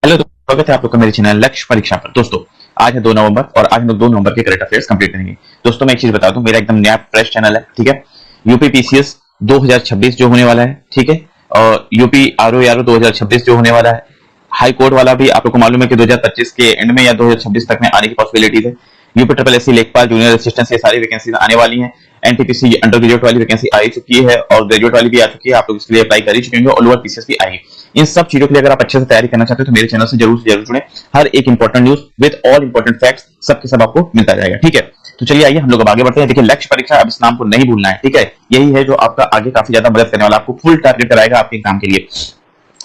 Hello दोस्तों, स्वागत है आप लोग का मेरे चैनल लक्ष्य परीक्षा पर। दोस्तों आज है 2 नवंबर और आज हम लोग 2 नवंबर के करंट अफेयर्स कंप्लीट करेंगे। दोस्तों मैं एक चीज बता दूं, मेरा एकदम नया फ्रेश चैनल है, ठीक है। यूपी पीसीएस 2026 जो होने वाला है, ठीक है, और यूपी आरओ 2026 जो होने वाला है, हाई कोर्ट वाला भी आप लोग को मालूम है कि 2025 के एंड में या 2026 तक में आने की पॉसिबिलिटीज है। यूपी ट्रिपल एससी लेखपाल जूनियर असिस्टेंट ये सारी वैकेंसीज आने वाली हैं। एनटीपीसी अंडर ग्रेजुएट वाली वैकेंसी आ चुकी है और ग्रेजुएट वाली भी आ चुकी है, आप लोग इसके लिए अप्लाई कर ही चुके होंगे और लोअर पीसीएस भी आएगी। इन सब चीजों के लिए अगर आप अच्छे से तैयारी करना चाहते हो तो मेरे चैनल से जरूर जुड़े। हर एक important news with all important facts सबके सब आपको मिलता जाएगा, ठीक है। तो चलिए आइए हम लोग अब आगे बढ़ते हैं। देखिए लक्ष्य परीक्षा, अब इस नाम को नहीं भूलना है, ठीक है। यही है जो आपका आगे काफी ज्यादा मदद करने वाला, आपको फुल टारगेट कराएगा आपके एग्जाम के लिए।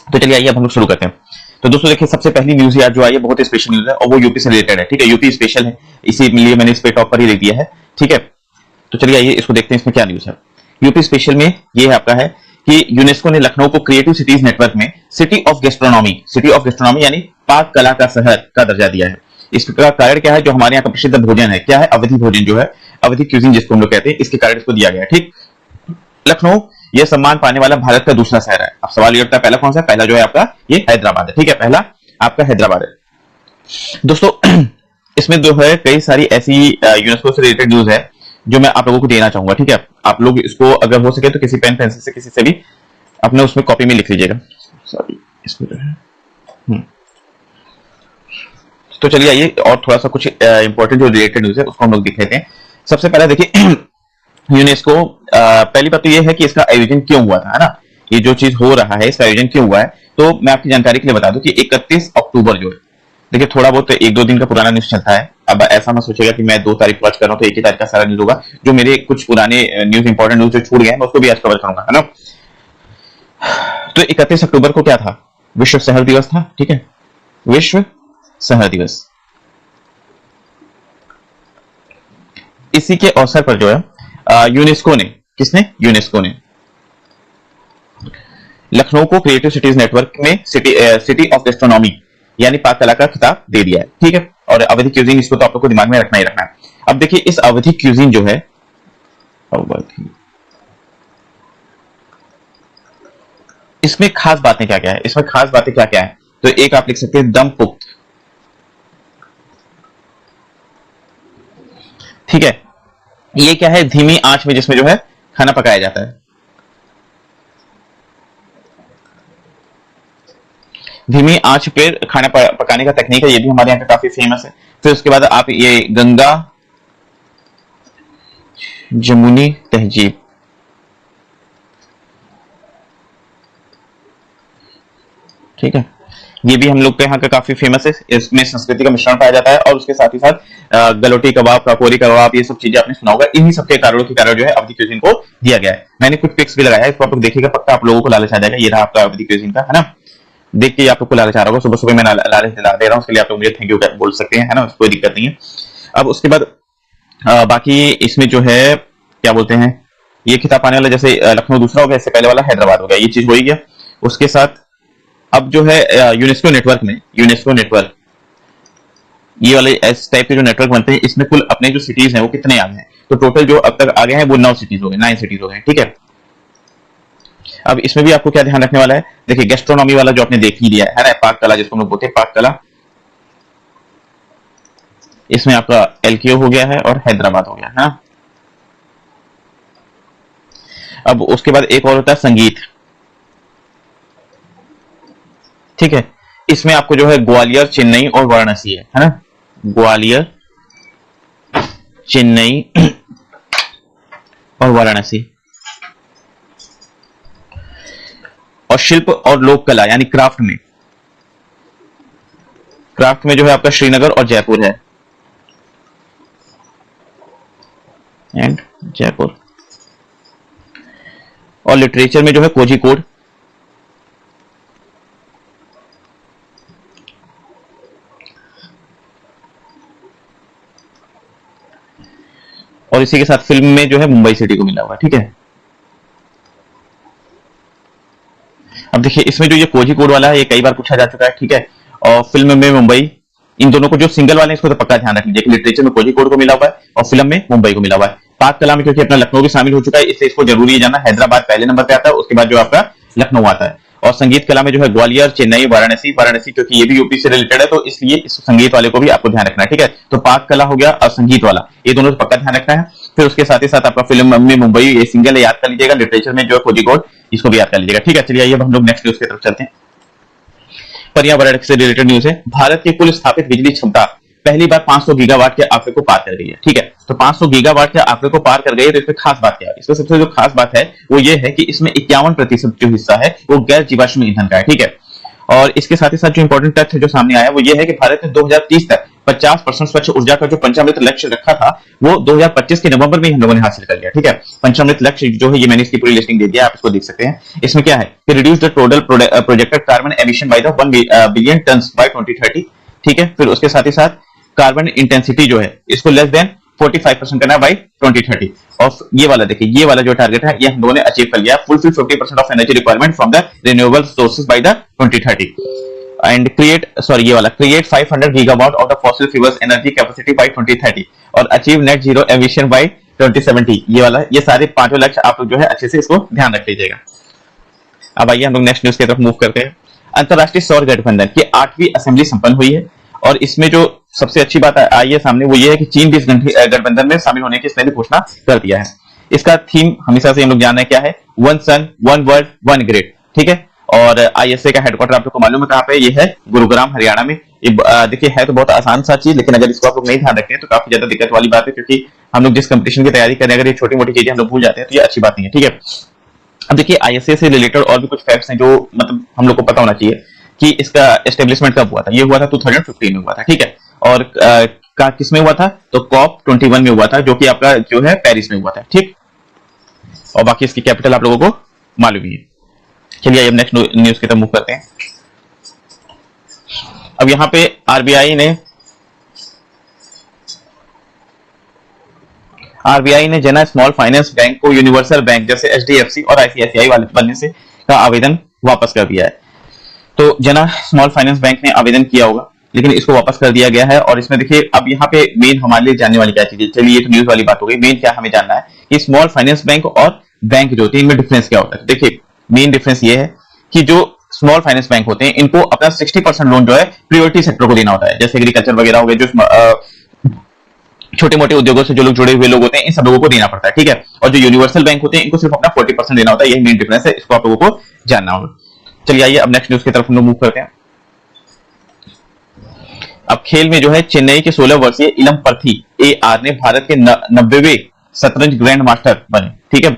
तो चलिए आइए अब हम लोग शुरू करते हैं। तो दोस्तों देखिए सबसे पहली न्यूज यार जो आई है बहुत ही स्पेशल न्यूज है और वो यूपी से रिलेटेड है, ठीक है। यूपी स्पेशल है, इसीलिए मैंने इस पे टॉप पर ही ले दिया है, ठीक है। तो चलिए आइए इसको देखते हैं इसमें क्या न्यूज है। यूपी स्पेशल में ये आपका है कि यूनेस्को ने लखनऊ को क्रिएटिव सिटीज नेटवर्क में सिटी ऑफ गैस्ट्रोनॉमी यानी पाक कला का शहर का दर्जा दिया है। इसका कारण क्या है, जो हमारे यहाँ का प्रसिद्ध भोजन है, क्या है, अवधी भोजन जो है, अवधी क्यूजिन जिसको हम लोग कहते हैं, इसके कारण इसको दिया गया है, ठीक। लखनऊ यह सम्मान पाने वाला भारत का दूसरा शहर है। अब सवाल ये उठता है पहला कौन सा है? पहला जो है आपका ये हैदराबाद है, ठीक है। पहला आपका हैदराबाद है। दोस्तों इसमें जो है कई सारी ऐसी यूनेस्को से रिलेटेड न्यूज है जो मैं आप लोगों को देना चाहूंगा, ठीक है। आप लोग इसको अगर हो सके तो किसी पेन पेंसिल से किसी से भी अपने उसमें कॉपी में लिख लीजिएगा। सॉरी इसमें जो है तो चलिए आइए और थोड़ा सा कुछ इंपॉर्टेंट जो रिलेटेड न्यूज है उसको हम लोग देख लेते हैं। सबसे पहले देखिए यूनेस्को, पहली बात तो ये है कि इसका आयोजन क्यों हुआ था, है ना। ये जो चीज हो रहा है इसका आयोजन क्यों हुआ है, तो मैं आपकी जानकारी के लिए बता दूं कि 31 अक्टूबर जो है, देखिए थोड़ा बहुत तो 1-2 दिन का पुराना न्यूज चलता है। अब ऐसा मत सोचेगा कि मैं 2 तारीख को आज कर रहा हूं तो 1 ही तारीख का सारा न्यूज होगा। जो मेरे कुछ पुराने न्यूज, इंपॉर्टेंट न्यूज जो छूट गए हैं मैं उसको भी आज कवर करूंगा, है ना। तो 31 अक्टूबर को क्या था? विश्व शहर दिवस था, ठीक है, विश्व शहर दिवस। इसी के अवसर पर जो है यूनेस्को ने, किसने? यूनेस्को ने लखनऊ को क्रिएटिव सिटीज नेटवर्क में सिटी ऑफ गैस्ट्रोनॉमी यानी पाक कला का खिताब दे दिया है, ठीक है। और अवधी क्यूजिन इसको तो आप लोग को दिमाग में रखना ही रखना है। अब देखिए इस अवधी क्यूजिन जो है, इसमें खास बातें क्या क्या है, इसमें खास बातें क्या क्या है, तो एक आप लिख सकते हैं दम पुख्त, ठीक है। ये क्या है? धीमी आंच में जिसमें जो है खाना पकाया जाता है। धीमी आंच पर खाना पकाने का तकनीक है, ये भी हमारे यहाँ का काफी फेमस है। फिर उसके बाद आप ये गंगा जमुनी तहजीब, ठीक है, ये भी हम लोग के यहाँ का काफी फेमस है। इसमें संस्कृति का मिश्रण पाया जाता है और उसके साथ ही साथ गलोटी कबाब, काकोरी कबाब, ये सब चीजें आपने सुना होगा। इन्हीं सबके कारणों के कारण जो है अवधी क्यूजिन को दिया गया है। मैंने कुछ पिक्स भी लगाया है, इसको आप लोग देखिएगा, पक्का आप लोगों को लालच आ जाएगा। ये रहा आपका अवधी क्यूजिन का, है ना। देख के आप लोग को लालच आ रहा होगा। सुबह सुबह मैं लालच दिला दे रहा हूँ, उसके लिए आप लोग मुझे थैंक यू बोल सकते हैं, है ना, कोई दिक्कत नहीं है। अब उसके बाद बाकी इसमें जो है क्या बोलते हैं, ये खिताब पाने वाला जैसे लखनऊ दूसरा हो गया, इससे पहले वाला हैदराबाद हो गया, ये चीज हो ही गया। उसके साथ अब जो है यूनेस्को नेटवर्क में, यूनेस्को नेटवर्क ये वाले इस टाइप के जो नेटवर्क बनते हैं, इसमें कुल अपने जो सिटीज हैं वो कितने आ गए हैं, तो टोटल जो अब तक आ गए हैं वो 9 सिटीज हो गए, 9 सिटीज हो गए, ठीक है। अब इसमें भी आपको क्या ध्यान रखने वाला है, देखिए गैस्ट्रोनॉमी वाला जो आपने देख ही लिया है ना, पाक कला जिसको हम लोग बोलते हैं पाक कला, इसमें आपका एलकेओ हो गया है और हैदराबाद हो गया है ना। अब उसके बाद एक और होता है संगीत, ठीक है। इसमें आपको जो है ग्वालियर, चेन्नई और वाराणसी है ना, ग्वालियर, चेन्नई और वाराणसी। और शिल्प और लोक कला यानी क्राफ्ट में जो है आपका श्रीनगर और जयपुर है, एंड जयपुर। और लिटरेचर में जो है कोझिकोड, और इसी के साथ फिल्म में जो है मुंबई सिटी को मिला हुआ है, ठीक है। अब देखिए इसमें जो ये कोझिकोड वाला है ये कई बार पूछा जा चुका है, ठीक है। और फिल्म में मुंबई, इन दोनों को जो सिंगल वाले हैं इसको तो पक्का ध्यान रख लीजिए कि लिटरेचर में कोझिकोड को मिला हुआ है और फिल्म में मुंबई को मिला हुआ है। पाक कला में क्योंकि अपना लखनऊ भी शामिल हो चुका है, इससे इसको जरूरी है जानना। हैदराबाद पहले नंबर पे आता है, उसके बाद जो आपका लखनऊ आता है। और संगीत कला में जो है ग्वालियर, चेन्नई, वाराणसी, क्योंकि ये भी यूपी से रिलेटेड है तो इसलिए इस संगीत वाले को भी आपको ध्यान रखना है, ठीक है। तो पाक कला हो गया और संगीत वाला, ये दोनों पक्का ध्यान रखना है। फिर उसके साथ ही साथ आपका फिल्म में मुंबई, ये सिंगल है, याद कर लीजिएगा। लिटरेचर में जो है कोझिकोड, इसको भी याद कर लीजिएगा, ठीक है। चलिए अब हम लोग नेक्स्ट न्यूज की तरफ चलते हैं। पर्यावरण से रिलेटेड न्यूज है। भारत की कुल स्थापित बिजली क्षमता पहली बार 500 गीगावाट के आंकड़े को पार कर गई है, ठीक है। तो 500 गीगावाट के आंकड़े को पार कर गई है, तो इसमें खास बात क्या है? इसमें सबसे जो खास बात है वो ये है कि इसमें 51% जो हिस्सा है वो गैर जीवाश्म ईंधन का है, ठीक है। और इसके साथ ही साथ जो इंपॉर्टेंट तथ्य जो सामने आया वो ये है कि भारत ने 2030 तक 50% स्वच्छ ऊर्जा का जो पंचामृत लक्ष्य रखा था वो 2025 के नवंबर में ही हम लोगों ने हासिल कर लिया, ठीक है। पंचामृत लक्ष्य जो है ये मैंने इसकी पूरी लिस्टिंग दे दिया, आप इसको देख सकते हैं। इसमें क्या है कि reduce the total projected carbon emission by the 1 billion tonnes by 2030, ठीक है। फिर उसके साथ ही साथ कार्बन इंटेंसिटी जो है इसको लेस देन 45% करना है बाय 2030। और ये वाला देखिए, ये वाला जो टारगेट है ये हम लोगों ने अचीव कर लिया। Fulfil 50% of energy requirement from the renewable sources by the 2030 and create 500 gigawatt of the fossil fuels energy capacity by 2030 और achieve net zero emission by 2070। ये वाला, ये सारे पांचों लक्ष्य आप लोग जो है अच्छे से इसको ध्यान रख लीजिएगा। अब आइए हम लोग नेक्स्ट न्यूज की तरफ मूव करते हैं। अंतरराष्ट्रीय सौर गठबंधन की 8वीं असेंबली संपन्न हुई है और इसमें जो सबसे अच्छी बात आई है सामने वो ये है कि चीन भी इस गठबंधन में शामिल होने की इसने भी घोषणा कर दिया है। इसका थीम हमेशा से हम लोग जान रहे हैं क्या है, one sun one world one grid, ठीक है। और आईएसए का हेडक्वार्टर आप लोग को मालूम है कहां पे, ये है गुरुग्राम हरियाणा में। ये देखिए है तो बहुत आसान सा चीज, लेकिन अगर इसको आप लोग नहीं ध्यान रखते हैं तो काफी ज्यादा दिक्कत वाली बात है, क्योंकि हम लोग जिस कंपटीशन की तैयारी करें अगर ये छोटी मोटी चीजें हम लोग भूल जाते हैं तो ये अच्छी बात नहीं है, ठीक है। अब देखिए आईएसए से रिलेटेड और भी कुछ फैक्ट्स हैं जो मतलब हम लोग को पता होना चाहिए कि इसका एस्टेब्लिशमेंट कब हुआ था। ये हुआ था 2015 में हुआ था, ठीक है। और किस में हुआ था, तो कॉप 21 में हुआ था, जो कि आपका जो है पेरिस में हुआ था, ठीक। और बाकी इसकी कैपिटल आप लोगों को मालूम ही है। चलिए अब नेक्स्ट न्यूज की तरफ मूव करते हैं। अब यहां पे आरबीआई ने जना स्मॉल फाइनेंस बैंक को यूनिवर्सल बैंक जैसे एचडीएफसी और आईसीआईसीआई वाले बनने से का आवेदन वापस कर दिया है। तो जना स्मॉल फाइनेंस बैंक ने आवेदन किया होगा लेकिन इसको वापस कर दिया गया है। और इसमें देखिए अब यहाँ पे मेन हमारे लिए जानने वाली क्या चीज है, चलिए ये तो न्यूज वाली बात हो गई। मेन क्या हमें जानना है कि स्मॉल फाइनेंस बैंक और बैंक जो होती है इनमें डिफरेंस क्या होता है। देखिए मेन डिफरेंस ये है कि जो स्मॉल फाइनेंस बैंक होते हैं इनको अपना 60% लोन जो है प्रायोरिटी सेक्टर को देना होता है, जैसे एग्रीकल्चर वगैरह हो गए, जो छोटे मोटे उद्योगों से जो लोग जुड़े हुए लोग होते हैं इन सब लोगों को देना पड़ता है, ठीक है। और जो यूनिवर्सल बैंक होते हैं इनको सिर्फ अपना 40% देना होता है, यही मेन डिफरेंस है, इसको आप लोगों को जानना होगा। चलिए आइए अब नेक्स्ट न्यूज की तरफ हम लोग मूव करते हैं। अब खेल में जो है चेन्नई के 16 वर्षीय इलम पर्थी AR ने भारत के 90वें शतरंज ग्रैंड मास्टर बने, ठीक है।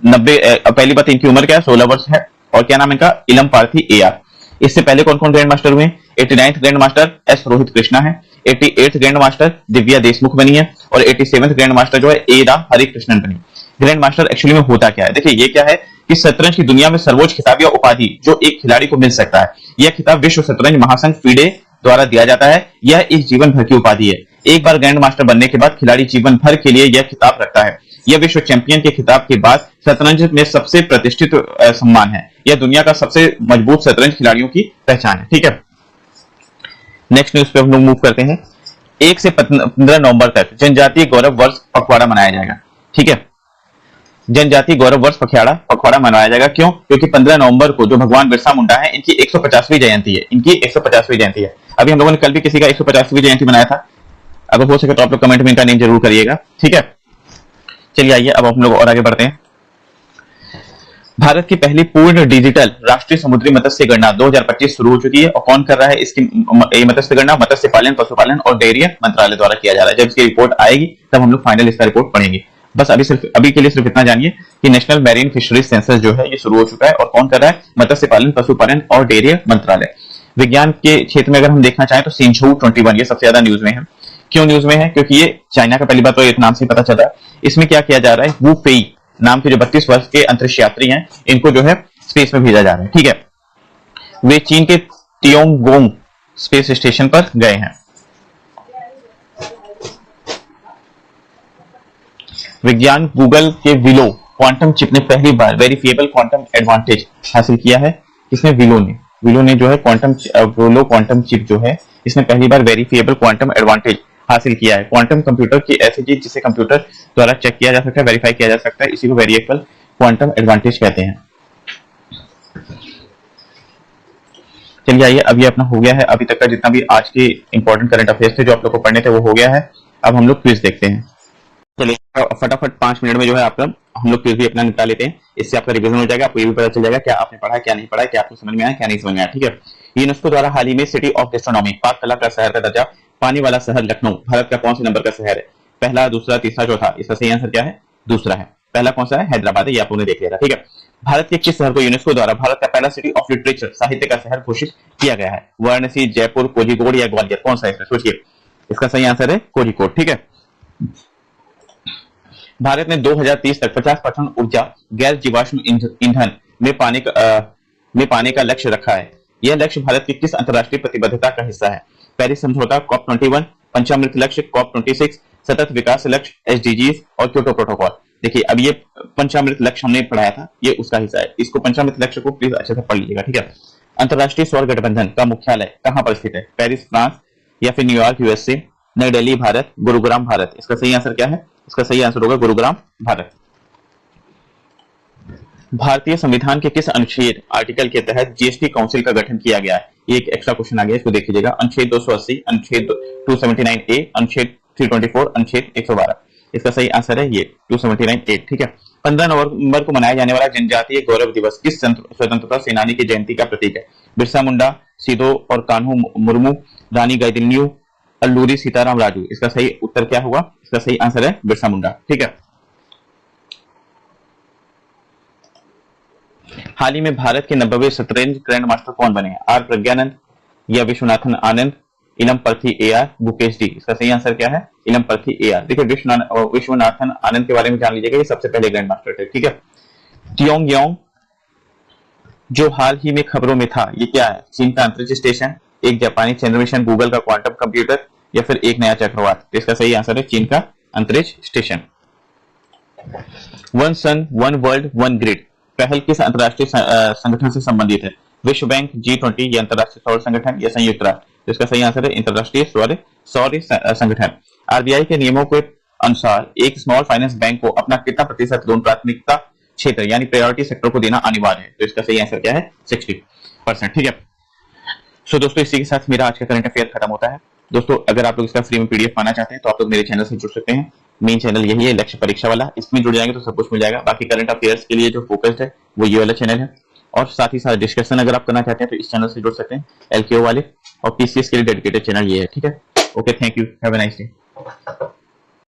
90 पहली बात इनकी उम्र क्या है, 16 वर्ष है। और क्या नाम है इनका, इलम पार्थी AR। इससे पहले कौन कौन ग्रैंड मास्टर हुए, 89th grand master S Rohit Krishna है, 88th grand master Divya Deshmukh बनी है और 87th ग्रैंड मास्टर जो है A रा हरिकृष्णन बनी। ग्रैंड मास्टर एक्चुअली में होता क्या है, देखिए ये क्या है कि शतरंज की दुनिया में सर्वोच्च खिताब या उपाधि जो एक खिलाड़ी को मिल सकता है, यह खिताब विश्व शतरंज महासंघ FIDE द्वारा दिया जाता है। यह इस जीवन भर की उपाधि है। एक बार ग्रैंड मास्टर बनने के बाद खिलाड़ी जीवन भर के लिए यह खिताब रखता है। यह विश्व चैंपियन के खिताब के बाद शतरंज में सबसे प्रतिष्ठित सम्मान है। यह दुनिया का सबसे मजबूत शतरंज खिलाड़ियों की पहचान है, ठीक है। नेक्स्ट न्यूज पे हम लोग मूव करते हैं। 1 से 15 नवंबर तक जनजातीय गौरव वर्ष पखवाड़ा मनाया जाएगा, ठीक है। जनजातीय गौरव वर्ष पखवाड़ा मनाया जाएगा, क्यों? क्योंकि 15 नवंबर को जो भगवान बिरसा मुंडा है इनकी 150वीं जयंती है, इनकी 150वीं जयंती है। अभी हम लोगों ने कल भी किसी का 150वीं जयंती मनाया था, अगर हो सके तो आप लोग कमेंट में इनका नेम जरूर करिएगा, ठीक है। चलिए आइए अब हम लोग और आगे बढ़ते हैं। भारत की पहली पूर्ण डिजिटल राष्ट्रीय समुद्री मत्स्य गणना 2025 शुरू हो चुकी है। और कौन कर रहा है इसकी मत्स्य गणना? मत्स्य पालन, पशुपालन और डेयरी मंत्रालय द्वारा किया जा रहा है। जब इसकी रिपोर्ट आएगी तब हम लोग फाइनल इसका रिपोर्ट पढ़ेंगे। बस अभी के लिए सिर्फ इतना जानिए कि नेशनल मैरीन फिशरीज सेंसस जो है ये शुरू हो चुका है। और कौन कर रहा है? मत्स्य पालन, पशुपालन और डेयरी मंत्रालय। विज्ञान के क्षेत्र में अगर हम देखना चाहें तो सिंझू 21 ये सबसे ज्यादा न्यूज में है। क्यों न्यूज में है? क्योंकि ये चाइना का, पहली बात तो ये नाम से पता चल रहा है। इसमें क्या किया जा रहा है, वू फेई नाम के जो 32 वर्ष के अंतरिक्ष यात्री हैं इनको जो है स्पेस में भेजा जा रहा है, ठीक है। वे चीन के तियोंगोंग स्पेस स्टेशन पर गए हैं। विज्ञान गूगल के विलो क्वांटम चिप ने पहली बार वेरिफिएबल क्वांटम एडवांटेज हासिल किया है। किसने? विलो ने जो है क्वांटम चिप जो है इसने पहली बार वेरिफिएबल क्वांटम एडवांटेज हासिल किया है। क्वांटम कंप्यूटर की ऐसी चीज जिसे कंप्यूटर द्वारा चेक किया जा सकता है, वेरीफाई किया जा सकता है, इसी को वेरिएबल क्वांटम एडवांटेज कहते हैं। चलिए आइए, अभी अपना हो गया है, अभी तक का जितना भी आज के इंपॉर्टेंट करंट अफेयर्स थे जो आप लोग को पढ़ने थे वो हो गया है। अब हम लोग क्विज देखते हैं। चलिए फटाफट 5 मिनट में जो है आप लोग हम लोग क्विज भी अपना निपटा लेते हैं। इससे आपका रिवीजन हो जाएगा, आपको ये भी पता चल जाएगा क्या आपने पढ़ा, क्या नहीं पढ़ा, क्या आपको समझ में आया, क्या नहीं समझ में आया। ठीक है। यूनेस्को द्वारा हाल ही में सिटी ऑफ गैस्ट्रोनॉमी, पाक कला का शहर का दर्जा पाने वाला शहर लखनऊ भारत का कौन से नंबर का शहर है? पहला, दूसरा, तीसरा, चौथा? इसका सही आंसर क्या है? दूसरा है। पहला कौन सा है? हैदराबाद है, ये आप लोगों ने देख लिया था। ठीक है। भारत के किस शहर को यूनेस्को द्वारा भारत का पहला सिटी ऑफ लिटरेचर, साहित्य का शहर घोषित किया गया है? वाराणसी, जयपुर, कोझिकोड या ग्वालियर? कौन सा है इसमें? सोचिए। इसका सही आंसर है कोझिकोड। ठीक है। भारत ने 2030 तक 50% ऊर्जा गैर जीवाश्म ईंधन में पाने का लक्ष्य रखा है। यह लक्ष्य भारत की किस अंतर्राष्ट्रीय प्रतिबद्धता का हिस्सा है? पेरिस समझौता, COP21, पंचामृत लक्ष्य COP26, सतत विकास लक्ष्य SDGs और क्योटो प्रोटोकॉल? देखिए, अब ये पंचामृत लक्ष्य हमने पढ़ाया था, ये उसका हिस्सा है। इसको पंचामृत लक्ष्य को प्लीज अच्छे से पढ़ लीजिएगा। ठीक है। अंतर्राष्ट्रीय सौर गठबंधन का मुख्यालय कहां पर स्थित है? पेरिस फ्रांस या फिर न्यूयॉर्क USA, नई दिल्ली भारत, गुरुग्राम भारत? इसका सही आंसर क्या है? इसका सही आंसर होगा गुरुग्राम भारत। भारतीय संविधान के किस अनुच्छेद आर्टिकल के तहत GST काउंसिल का गठन किया गया है? ये एक एक्स्ट्रा क्वेश्चन आ गया, इसको देख लीजिएगा। अनुच्छेद 280, अनुच्छेद 279A, अनुच्छेद 324, अनुच्छेद 112? इसका सही आंसर है ये 279A। ठीक है। 15 नवंबर को मनाया जाने वाला जनजातीय गौरव दिवस किस स्वतंत्रता सेनानी की जयंती का प्रतीक है? बिरसा मुंडा, सिदो और कान्हू मुर्मू, रानी गाइदिन्यू, अल्लूरी सीताराम राजू? इसका सही उत्तर क्या होगा? इसका सही आंसर है बिरसा मुंडा। ठीक है। हाल ही में भारत के 90वें शतरंज ग्रैंड मास्टर कौन बने हैं? आर प्रज्ञानंद या विश्वनाथन आनंद, इलम पर्थी AR, गुकेश डी? इसका सही आंसर क्या है? इलम पर्थी AR। देखिए, विश्वनाथन आनंद के बारे में जान लीजिएगा, ये सबसे पहले ग्रैंड मास्टर थे। ठीक है। तियोंग योंग जो हाल ही में खबरों में था, ये क्या है? चीन का अंतरिक्ष स्टेशन, एक जापानी चंद्र मिशन, गूगल का क्वांटम कंप्यूटर या फिर एक नया चक्रवात? तो इसका सही आंसर है चीन का अंतरिक्ष station. One sun one world one grid पहल किस अंतर्राष्ट्रीय संगठन से संबंधित है? विश्व बैंक, G20 या अंतर्राष्ट्रीय सौर संगठन या संयुक्त राष्ट्र? तो इसका सही आंसर है अंतर्राष्ट्रीय सौर संगठन। RBI के नियमों के अनुसार एक स्मॉल फाइनेंस बैंक को अपना कितना प्रतिशत लोन प्राथमिकता क्षेत्र यानी प्रायोरिटी सेक्टर को देना अनिवार्य है? तो इसका सही आंसर क्या है? 60%। ठीक है। सो दोस्तों, इसी के साथ मेरा आज का करंट अफेयर खत्म होता है। दोस्तों, अगर आप लोग इसका फ्री में PDF पाना चाहते हैं तो आप लोग मेरे चैनल से जुड़ सकते हैं। मेन चैनल यही है, लक्ष्य परीक्षा वाला। इसमें जुड़ जाएंगे तो सब कुछ मिल जाएगा। बाकी करंट अफेयर्स के लिए जो फोकस्ड है वो ये वाला चैनल है, और साथ ही साथ डिस्कशन अगर आप करना चाहते हैं तो इस चैनल से जुड़ सकते हैं, LKO वाले। और PCS के लिए डेडिकेटेड चैनल ये है। ठीक है। Okay, thank you, have a nice day.